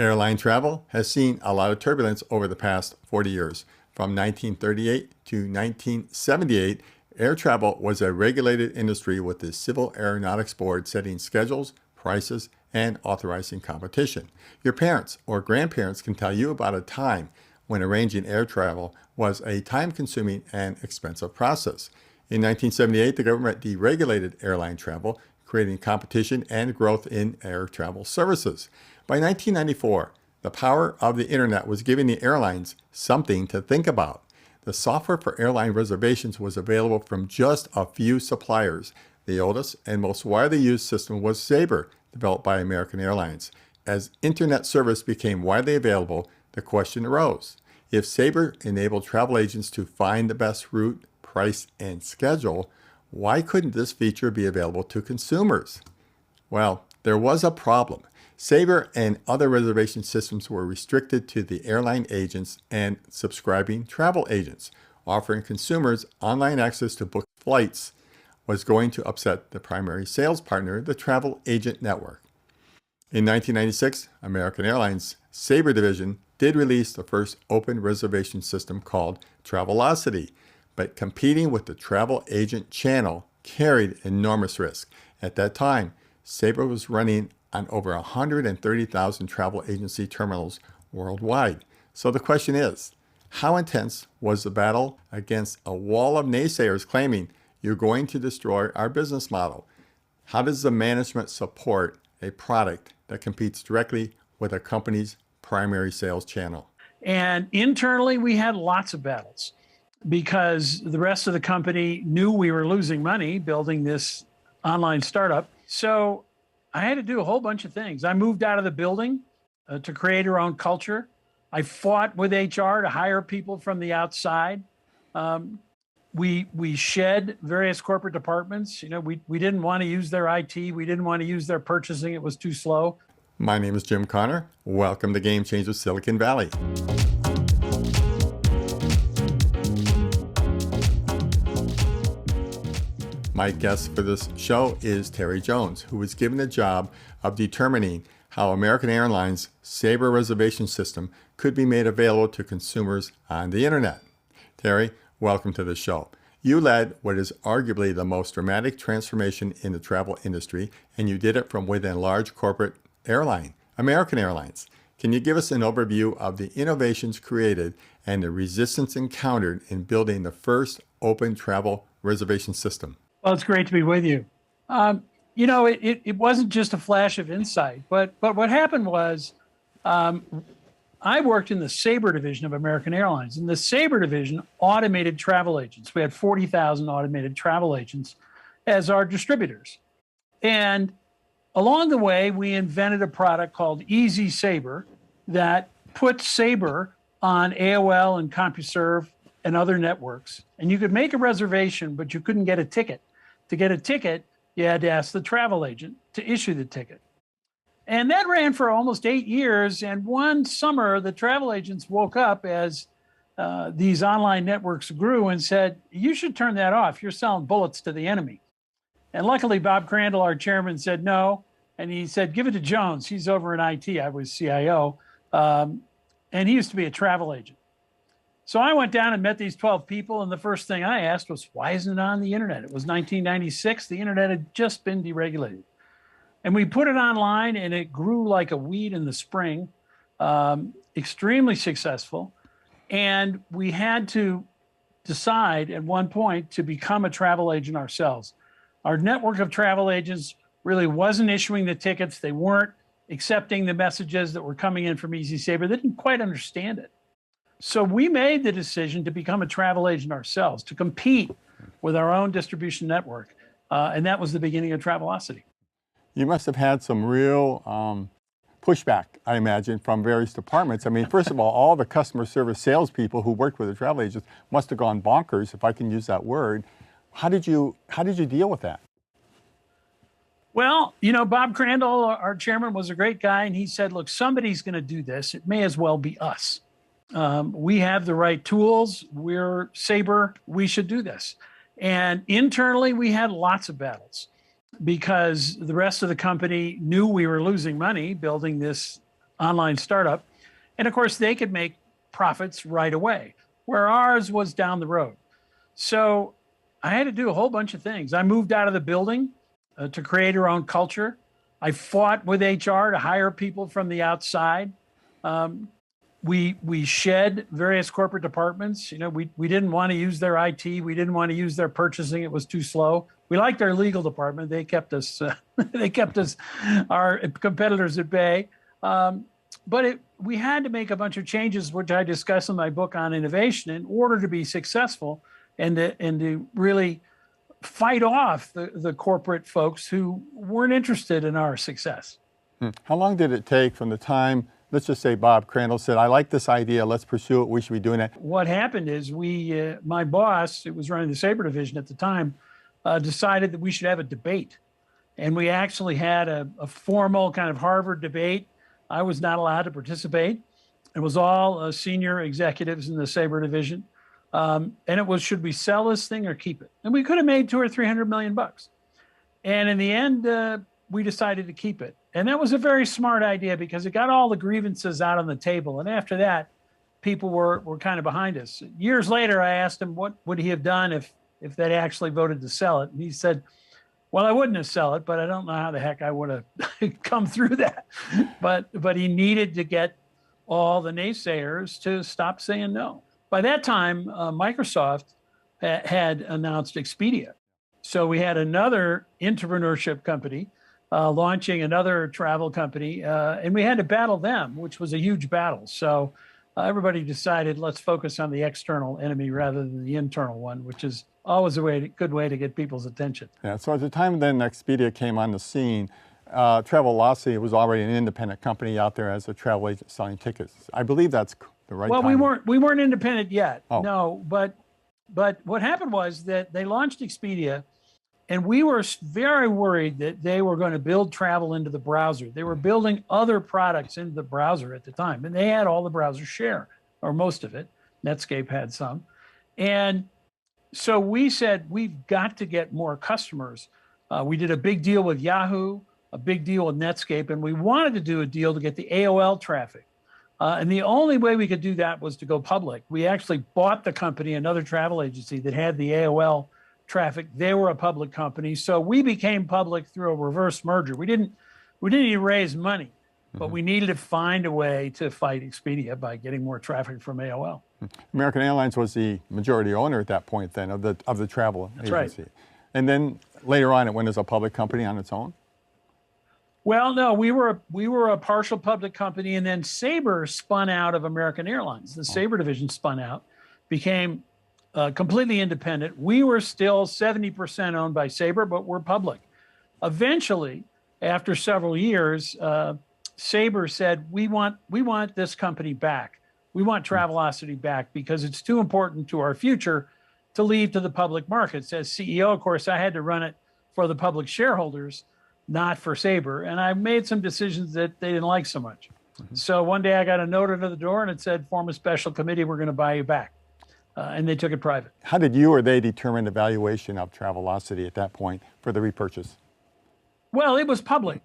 Airline travel has seen a lot of turbulence over the past 40 years. From 1938 to 1978, air travel was a regulated industry with the Civil Aeronautics Board setting schedules, prices, and authorizing competition. Your parents or grandparents can tell you about a time when arranging air travel was a time-consuming and expensive process. In 1978, the government deregulated airline travel, creating competition and growth in air travel services. By 1994, the power of the internet was giving the airlines something to think about. The software for airline reservations was available from just a few suppliers. The oldest and most widely used system was Sabre, developed by American Airlines. As internet service became widely available, the question arose: if Sabre enabled travel agents to find the best route, price, and schedule, why couldn't this feature be available to consumers? Well, there was a problem. Sabre and other reservation systems were restricted to the airline agents and subscribing travel agents. Offering consumers online access to book flights was going to upset the primary sales partner, the travel agent network. In 1996, American Airlines' Sabre division did release the first open reservation system called Travelocity, but competing with the travel agent channel carried enormous risk. At that time, Sabre was running on over 130,000 travel agency terminals worldwide. So the question is, how intense was the battle against a wall of naysayers claiming you're going to destroy our business model? How does the management support a product that competes directly with a company's primary sales channel? And internally, we had lots of battles because the rest of the company knew we were losing money building this online startup. So I had to do a whole bunch of things. I moved out of the building to create our own culture. I fought with HR to hire people from the outside. We shed various corporate departments. We didn't want to use their IT. We didn't want to use their purchasing. It was too slow. My name is Jim Connor. Welcome to Game Changers Silicon Valley. My guest for this show is Terry Jones, who was given the job of determining how American Airlines' Sabre reservation system could be made available to consumers on the internet. Terry, welcome to the show. You led what is arguably the most dramatic transformation in the travel industry, and you did it from within a large corporate airline, American Airlines. Can you give us an overview of the innovations created and the resistance encountered in building the first open travel reservation system? Well, it's great to be with you. It wasn't just a flash of insight, but what happened was I worked in the Sabre division of American Airlines, and the Sabre division automated travel agents. We had 40,000 automated travel agents as our distributors. And along the way, we invented a product called Easy Sabre that put Sabre on AOL and CompuServe and other networks. And you could make a reservation, but you couldn't get a ticket. To get a ticket, you had to ask the travel agent to issue the ticket. And that ran for almost 8 years. And one summer, the travel agents woke up as these online networks grew and said, you should turn that off. You're selling bullets to the enemy. And luckily, Bob Crandall, our chairman, said no. And he said, give it to Jones. He's over in IT. I was CIO. And he used to be a travel agent. So I went down and met these 12 people, and the first thing I asked was, why isn't it on the internet? It was 1996. The internet had just been deregulated. And we put it online, and it grew like a weed in the spring, extremely successful. And we had to decide at one point to become a travel agent ourselves. Our network of travel agents really wasn't issuing the tickets. They weren't accepting the messages that were coming in from Easy Sabre. They didn't quite understand it. So we made the decision to become a travel agent ourselves, to compete with our own distribution network. And that was the beginning of Travelocity. You must have had some real pushback, I imagine, from various departments. I mean, first of all the customer service salespeople who worked with the travel agents must have gone bonkers, if I can use that word. How did you deal with that? Well, Bob Crandall, our chairman, was a great guy. And he said, look, somebody's going to do this. It may as well be us. We have the right tools. We're Sabre. We should do this. And internally, we had lots of battles because the rest of the company knew we were losing money building this online startup. And of course, they could make profits right away, where ours was down the road. So I had to do a whole bunch of things. I moved out of the building to create our own culture. I fought with HR to hire people from the outside. We shed various corporate departments. We didn't want to use their IT. We didn't want to use their purchasing. It was too slow. We liked our legal department. They kept us our competitors at bay. But we had to make a bunch of changes, which I discuss in my book on innovation, in order to be successful and to really fight off the corporate folks who weren't interested in our success. How long did it take from the time, let's just say Bob Crandall said, I like this idea, let's pursue it, we should be doing it? What happened is my boss, who was running the Sabre division at the time, decided that we should have a debate. And we actually had a formal kind of Harvard debate. I was not allowed to participate. It was all senior executives in the Sabre division. And it was, should we sell this thing or keep it? And we could have made $200 or $300 million bucks. And in the end, we decided to keep it. And that was a very smart idea because it got all the grievances out on the table. And after that, people were kind of behind us. Years later, I asked him what would he have done if they'd actually voted to sell it. And he said, well, I wouldn't have sold it, but I don't know how the heck I would have come through that. But he needed to get all the naysayers to stop saying no. By that time, Microsoft had announced Expedia. So we had another entrepreneurship company launching another travel company, and we had to battle them, which was a huge battle. So everybody decided, let's focus on the external enemy rather than the internal one, which is always a good way to get people's attention. Yeah, so at the time then Expedia came on the scene, Travelocity was already an independent company out there as a travel agent selling tickets. I believe that's the right time. Well, we weren't independent yet, no, but what happened was that they launched Expedia, and we were very worried that they were going to build travel into the browser. They were building other products into the browser at the time, and they had all the browser share, or most of it. Netscape had some. And so we said, we've got to get more customers. We did a big deal with Yahoo, a big deal with Netscape, and we wanted to do a deal to get the AOL traffic. And the only way we could do that was to go public. We actually bought the company, another travel agency that had the AOL traffic. They were a public company. So we became public through a reverse merger. We didn't need to raise money, but we needed to find a way to fight Expedia by getting more traffic from AOL. American Airlines was the majority owner at that point then of the travel agency. Right. And then later on it went as a public company on its own? Well, no, we were a partial public company, and then Sabre spun out of American Airlines. The Sabre division spun out, became completely independent. We were still 70% owned by Sabre, but we're public. Eventually, after several years, Sabre said, we want this company back. We want Travelocity back because it's too important to our future to leave to the public markets. As CEO, of course, I had to run it for the public shareholders, not for Sabre. And I made some decisions that they didn't like so much. So one day I got a note under the door and it said, form a special committee, we're going to buy you back. And they took it private. How did you or they determine the valuation of Travelocity at that point for the repurchase? Well, it was public.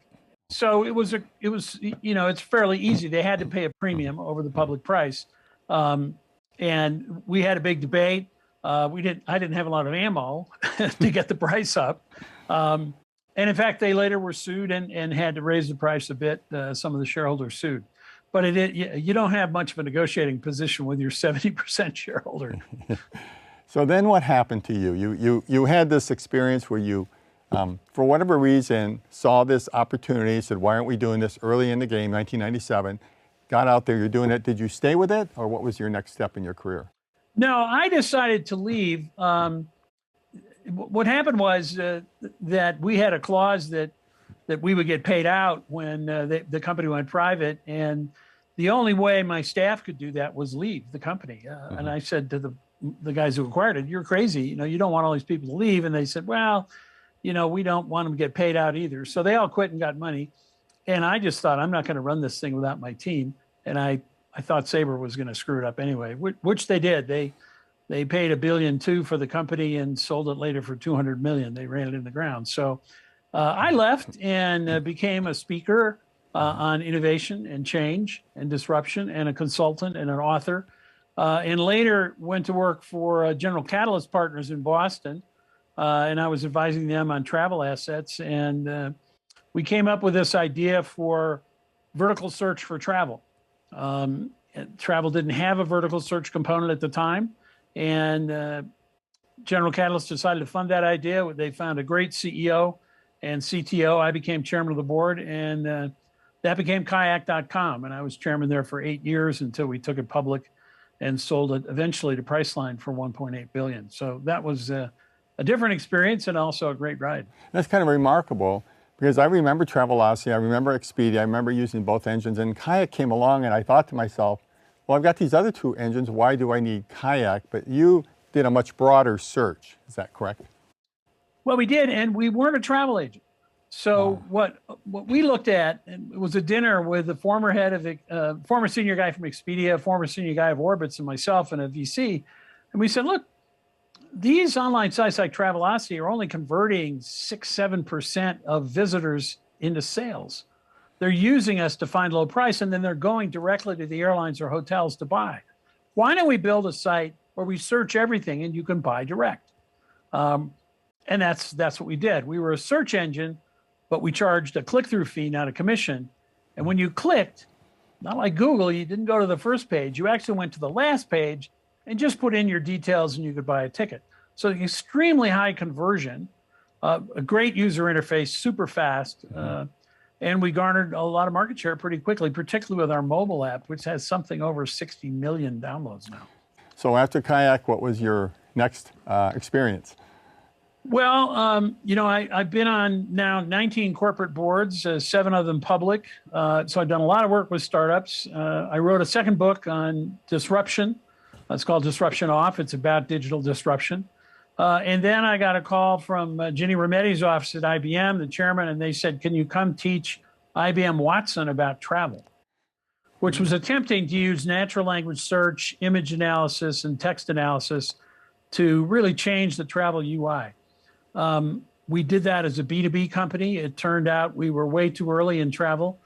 So it was, it's fairly easy. They had to pay a premium over the public price. And we had a big debate. I didn't have a lot of ammo to get the price up. And in fact, they later were sued and had to raise the price a bit. Some of the shareholders sued. But you don't have much of a negotiating position with your 70% shareholder. So then what happened to you? You had this experience where you, for whatever reason, saw this opportunity, said, why aren't we doing this early in the game, 1997, got out there, you're doing it. Did you stay with it, or what was your next step in your career? No, I decided to leave. What happened was that we had a clause that we would get paid out when the company went private, and the only way my staff could do that was leave the company. And I said to the guys who acquired it, "You're crazy. You don't want all these people to leave." And they said, "Well, we don't want them to get paid out either." So they all quit and got money. And I just thought, I'm not going to run this thing without my team. And I thought Sabre was going to screw it up anyway, which they did. They paid $1.2 billion for the company and sold it later for $200 million. They ran it in the ground. So I left and became a speaker on innovation and change and disruption, and a consultant and an author. And later went to work for General Catalyst Partners in Boston. And I was advising them on travel assets. And we came up with this idea for vertical search for travel. Travel didn't have a vertical search component at the time. And General Catalyst decided to fund that idea. They found a great CEO and CTO. I became chairman of the board, and that became Kayak.com. And I was chairman there for 8 years until we took it public and sold it eventually to Priceline for $1.8 billion. So that was a different experience and also a great ride. That's kind of remarkable because I remember Travelocity, I remember Expedia, I remember using both engines, and Kayak came along and I thought to myself, well, I've got these other two engines, why do I need Kayak? But you did a much broader search, is that correct? Well, we did, and we weren't a travel agent. So what we looked at, and it was a dinner with the former head of former senior guy from Expedia, former senior guy of Orbitz, and myself, and a VC, and we said, look, these online sites like Travelocity are only converting 6-7% of visitors into sales. They're using us to find low price, and then they're going directly to the airlines or hotels to buy. Why don't we build a site where we search everything and you can buy direct? And that's what we did. We were a search engine, but we charged a click-through fee, not a commission. And when you clicked, not like Google, you didn't go to the first page. You actually went to the last page and just put in your details and you could buy a ticket. So extremely high conversion, a great user interface, super fast. And we garnered a lot of market share pretty quickly, particularly with our mobile app, which has something over 60 million downloads now. So after Kayak, what was your next experience? Well, I've been on now 19 corporate boards, 7 of them public. So I've done a lot of work with startups. I wrote a second book on disruption. It's called Disruption Off. It's about digital disruption. And then I got a call from Ginny Rometty's office at IBM, the chairman, and they said, can you come teach IBM Watson about travel? Which was attempting to use natural language search, image analysis, and text analysis to really change the travel UI. We did that as a B2B company. It turned out we were way too early in travel.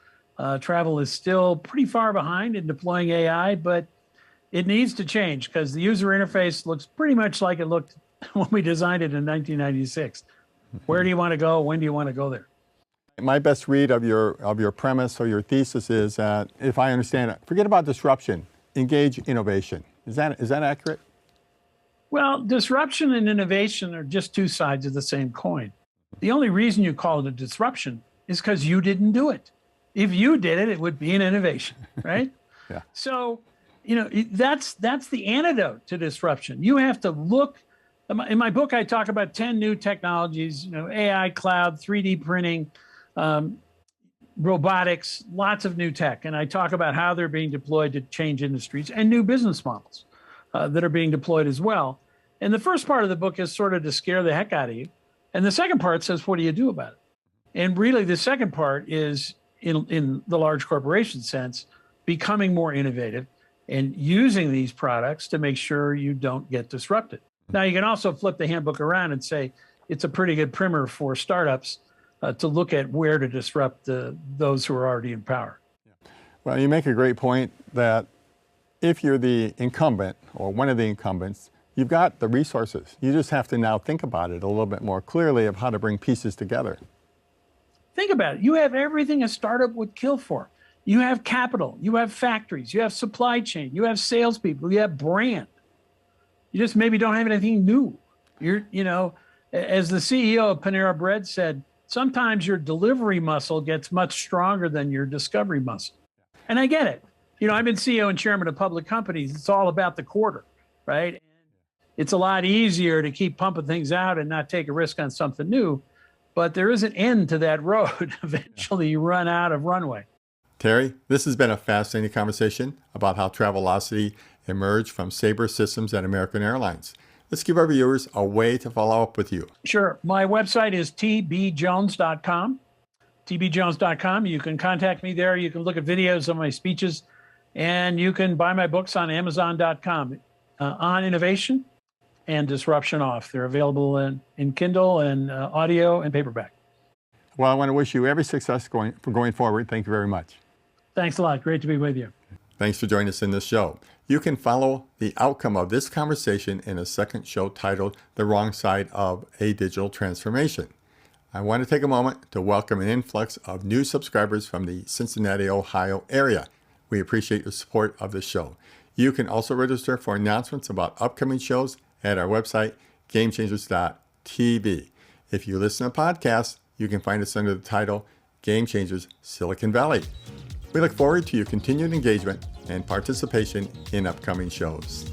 Travel is still pretty far behind in deploying AI, but it needs to change because the user interface looks pretty much like it looked when we designed it in 1996. Where do you want to go? When do you want to go there? My best read of your premise or your thesis is that, if I understand it, forget about disruption, engage innovation. Is that accurate? Well, disruption and innovation are just two sides of the same coin. The only reason you call it a disruption is because you didn't do it. If you did it, it would be an innovation, right? Yeah. So, that's the antidote to disruption. You have to look. In my book, I talk about 10 new technologies, AI, cloud, 3D printing, robotics, lots of new tech. And I talk about how they're being deployed to change industries and new business models that are being deployed as well. And the first part of the book is sort of to scare the heck out of you. And the second part says, what do you do about it? And really, the second part is, in the large corporation sense, becoming more innovative and using these products to make sure you don't get disrupted. Now, you can also flip the handbook around and say it's a pretty good primer for startups to look at where to disrupt those who are already in power. Well, you make a great point that if you're the incumbent or one of the incumbents, you've got the resources. You just have to now think about it a little bit more clearly of how to bring pieces together. Think about it. You have everything a startup would kill for. You have capital, you have factories, you have supply chain, you have salespeople, you have brand. You just maybe don't have anything new. As the CEO of Panera Bread said, sometimes your delivery muscle gets much stronger than your discovery muscle. And I get it. I've been CEO and chairman of public companies. It's all about the quarter, right? And it's a lot easier to keep pumping things out and not take a risk on something new. But there is an end to that road. Eventually, you run out of runway. Terry, this has been a fascinating conversation about how Travelocity emerged from Sabre Systems at American Airlines. Let's give our viewers a way to follow up with you. Sure. My website is tbjones.com. tbjones.com. You can contact me there. You can look at videos of my speeches, and you can buy my books on amazon.com on innovation and disruption off. They're available in Kindle and audio and paperback. Well, I want to wish you every success going forward. Thank you very much. Thanks a lot. Great to be with you. Thanks for joining us in this show. You can follow the outcome of this conversation in a second show titled The Wrong Side of a Digital Transformation. I want to take a moment to welcome an influx of new subscribers from the Cincinnati, Ohio area. We appreciate your support of this show. You can also register for announcements about upcoming shows at our website, gamechangers.tv. If you listen to podcasts, you can find us under the title Game Changers Silicon Valley. We look forward to your continued engagement and participation in upcoming shows.